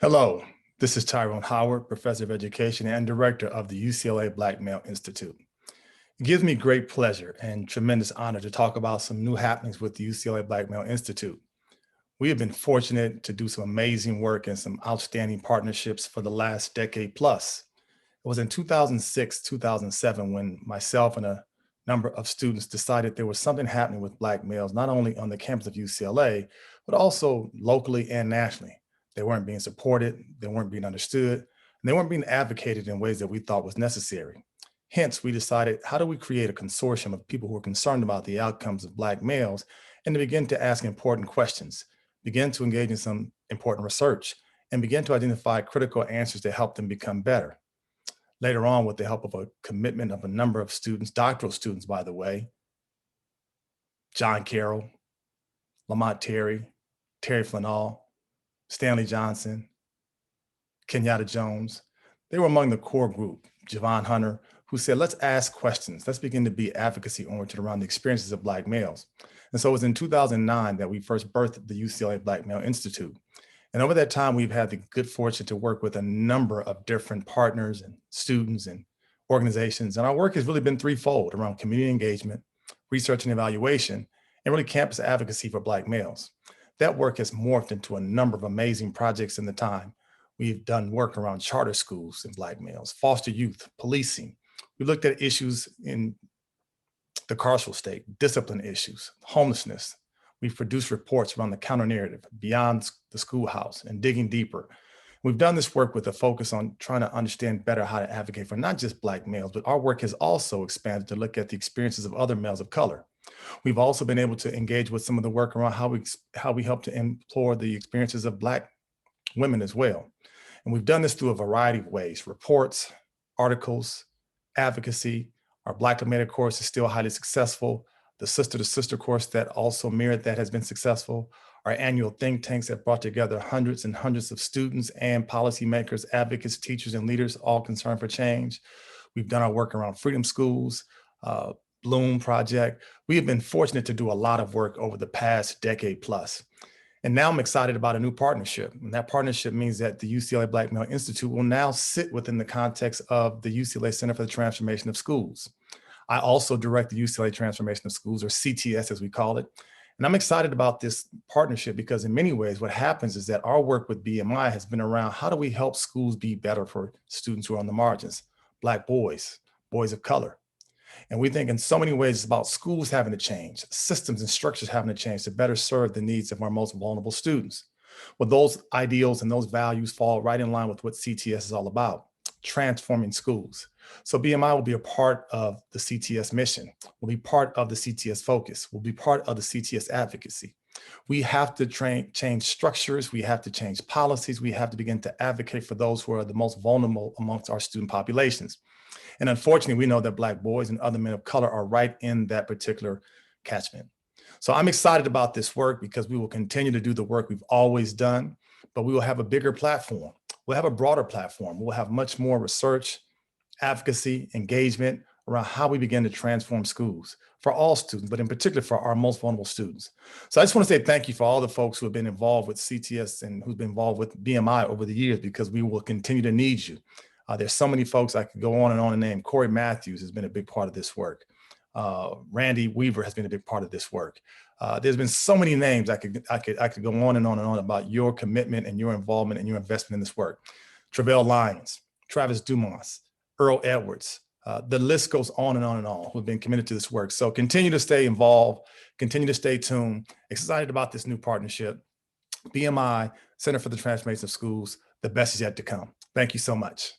Hello, this is Tyrone Howard, Professor of Education and Director of the UCLA Black Male Institute. It gives me great pleasure and tremendous honor to talk about some new happenings with the UCLA Black Male Institute. We have been fortunate to do some amazing work and some outstanding partnerships for the last decade plus. It was in 2006, 2007 when myself and a number of students decided there was something happening with Black males, not only on the campus of UCLA, but also locally and nationally. They weren't being supported, they weren't being understood, and they weren't being advocated in ways that we thought was necessary. Hence, we decided, how do we create a consortium of people who are concerned about the outcomes of Black males and to begin to ask important questions, begin to engage in some important research, and begin to identify critical answers to help them become better. Later on, with the help of a commitment of a number of students, doctoral students, by the way, John Carroll, Lamont Terry, Terry Flanall, Stanley Johnson, Kenyatta Jones, they were among the core group, Javon Hunter, who said, let's ask questions. Let's begin to be advocacy oriented around the experiences of Black males. And so it was in 2009 that we first birthed the UCLA Black Male Institute. And over that time, we've had the good fortune to work with a number of different partners and students and organizations. And our work has really been threefold around community engagement, research and evaluation, and really campus advocacy for Black males. That work has morphed into a number of amazing projects in the time. We've done work around charter schools and Black males, foster youth, policing. We looked at issues in the carceral state, discipline issues, homelessness. We've produced reports around the counter narrative, beyond the schoolhouse, and digging deeper. We've done this work with a focus on trying to understand better how to advocate for not just Black males, but our work has also expanded to look at the experiences of other males of color. We've also been able to engage with some of the work around how we help to implore the experiences of Black women as well. And we've done this through a variety of ways: reports, articles, advocacy. Our Black Diplomatic course is still highly successful. The Sister to Sister course that also mirrored that has been successful. Our annual think tanks that brought together hundreds and hundreds of students and policymakers, advocates, teachers, and leaders, all concerned for change. We've done our work around freedom schools, Bloom Project. We have been fortunate to do a lot of work over the past decade plus. And now I'm excited about a new partnership. And that partnership means that the UCLA Black Male Institute will now sit within the context of the UCLA Center for the Transformation of Schools. I also direct the UCLA Transformation of Schools, or CTS as we call it. And I'm excited about this partnership because in many ways, what happens is that our work with BMI has been around how do we help schools be better for students who are on the margins, Black boys, boys of color. And we think in so many ways it's about schools having to change, systems and structures having to change to better serve the needs of our most vulnerable students. Well, those ideals and those values fall right in line with what CTS is all about: transforming schools. So BMI will be a part of the CTS mission, will be part of the CTS focus, will be part of the CTS advocacy. We have to change structures, we have to change policies, we have to begin to advocate for those who are the most vulnerable amongst our student populations. And unfortunately, we know that Black boys and other men of color are right in that particular catchment. So I'm excited about this work because we will continue to do the work we've always done, but we will have a bigger platform. We'll have a broader platform. We'll have much more research, advocacy, engagement around how we begin to transform schools for all students, but in particular for our most vulnerable students. So I just want to say thank you for all the folks who have been involved with CTS and who've been involved with BMI over the years, because we will continue to need you. There's so many folks I could go on and name. Corey Matthews has been a big part of this work. Randy Weaver has been a big part of this work. There's been so many names I could go on and on about your commitment and your involvement and your investment in this work. Travell Lyons, Travis Dumas, Earl Edwards. The list goes on and on, who've been committed to this work. So continue to stay involved, continue to stay tuned. Excited about this new partnership. BMI, Center for the Transformation of Schools, the best is yet to come. Thank you so much.